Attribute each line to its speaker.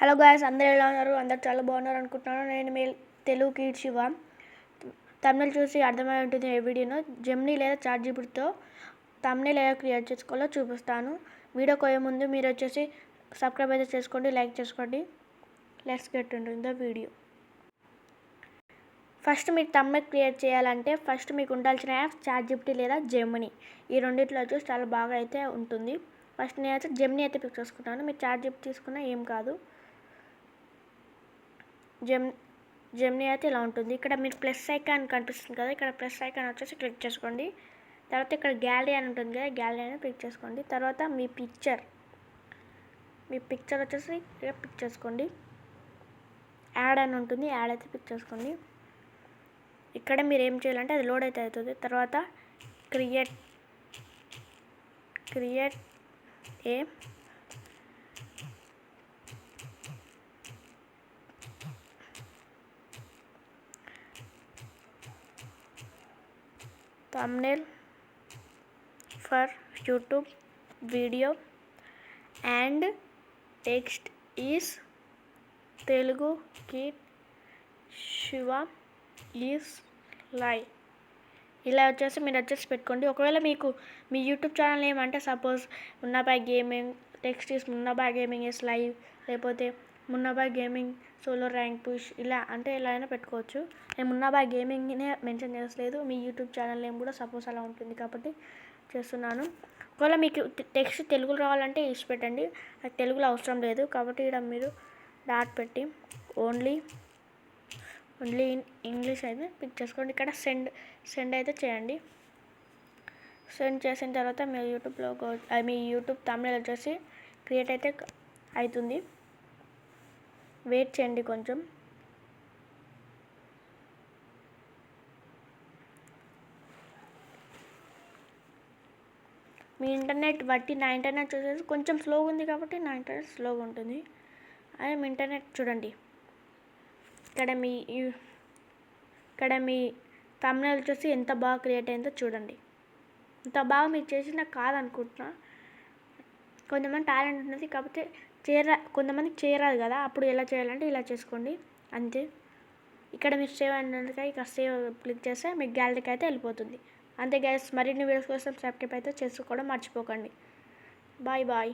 Speaker 1: Hello guys, అందరూ ఎలా ఉన్నారు? అందరు చాలా బాగున్నారు అనుకుంటున్నాను. నేను మీ తెలుగు కిడ్ శివ. తమిళ చూసి అర్థమై ఉంటుంది ఈ వీడియోను. జెమినీ లేదా చాట్‌జీపీటీతో తమ్నెయిల్ ఎలా క్రియేట్ చేసుకోవాలో చూపిస్తాను. వీడియో పోయే ముందు మీరు వచ్చేసి సబ్స్క్రైబ్ అయితే చేసుకోండి, లైక్ చేసుకోండి. Let's get into the video. First మీరు తమ్నెయిల్ క్రియేట్ చేయాలంటే ఫస్ట్ మీకు ఉండాల్సిన యాప్స్ చాట్‌జీపీటీ లేదా జెమినీ. ఈ రెండిట్లో వచ్చేసి చాలా బాగా అయితే ఉంటుంది. ఫస్ట్ నేనైతే జెమినీ అయితే పిక్ చేసుకుంటాను. మీరు చాట్‌జీపీటీ తీసుకున్నా ఏం కాదు. జెమినీ అయితే ఇలా ఉంటుంది. ఇక్కడ మీరు ప్లస్ ఐకాన్ కనిపిస్తుంది కదా, ఇక్కడ ప్లస్ ఐకాన్ వచ్చేసి క్లిక్ చేసుకోండి. తర్వాత ఇక్కడ గ్యాలరీ అని ఉంటుంది కదా, గ్యాలరీ అని క్లిక్ చేసుకోండి. తర్వాత మీ పిక్చర్ వచ్చేసి ఇక్కడ పిక్ చేసుకోండి. యాడ్ అని ఉంటుంది, యాడ్ అయితే పిక్ చేసుకోండి. ఇక్కడ మీరు ఏం చేయాలంటే అది లోడ్ అయితే అవుతుంది. తర్వాత create a thumbnail for YouTube video and text is Telugu Kid Shiva is live. ఇలా వచ్చేసి మీరు వచ్చేసి పెట్టుకోండి. ఒకవేళ మీకు మీ యూట్యూబ్ ఛానల్ ఏమంటే suppose Munnabhai gaming, text is Munnabhai gaming is live, లేకపోతే Munnabhai gaming solo rank push, ఇలా అంటే ఎలా అయినా పెట్టుకోవచ్చు. నేను మున్నాబాయ్ గేమింగ్నే మెన్షన్ చేసలేదు, మీ యూట్యూబ్ ఛానల్ నేమ్ కూడా సపోజ్ అలా ఉంటుంది కాబట్టి చేస్తున్నాను. ఒకవేళ మీకు టెక్స్ట్ తెలుగులో రావాలంటే ఇచ్చి పెట్టండి, అది తెలుగులో అవసరం లేదు కాబట్టి ఇక్కడ మీరు డాట్ పెట్టి ఓన్లీ ఇన్ ఇంగ్లీష్ అయితే పిక్ చేసుకోండి. ఇక్కడ సెండ్ అయితే చేయండి. సెండ్ చేసిన తర్వాత మీ యూట్యూబ్ తమ్నెయిల్ వచ్చేసి క్రియేట్ అయితే అవుతుంది. వెయిట్ చేయండి కొంచెం. మీ ఇంటర్నెట్ బట్టి నా ఇంటర్నెట్ చూసేసి కొంచెం స్లోగా ఉంది కాబట్టి నా ఇంటర్నెట్ స్లోగా ఉంటుంది. అదే మీ ఇంటర్నెట్ చూడండి. ఇక్కడ మీ తమ్నెయిల్ వచ్చేసి ఎంత బాగా క్రియేట్ అయిందో చూడండి. ఇంత బాగా మీరు చేసినా కాదనుకుంటున్నా. కొంతమంది టాలెంట్ ఉన్నది కాకపోతే కొంతమందికి చేయరాదు కదా, అప్పుడు ఎలా చేయాలంటే ఇలా చేసుకోండి అంతే. ఇక్కడ మీరు సేవ్ అయినందుక ఇక్కడ సేవ్ క్లిక్ చేస్తే మీకు గ్యాలరీకి అయితే వెళ్ళిపోతుంది. అంతే గైస్, మరిన్ని వీడియోస్ కోసం సబ్స్క్రైబ్ అయితే చేసుకోవడం మర్చిపోకండి. బాయ్.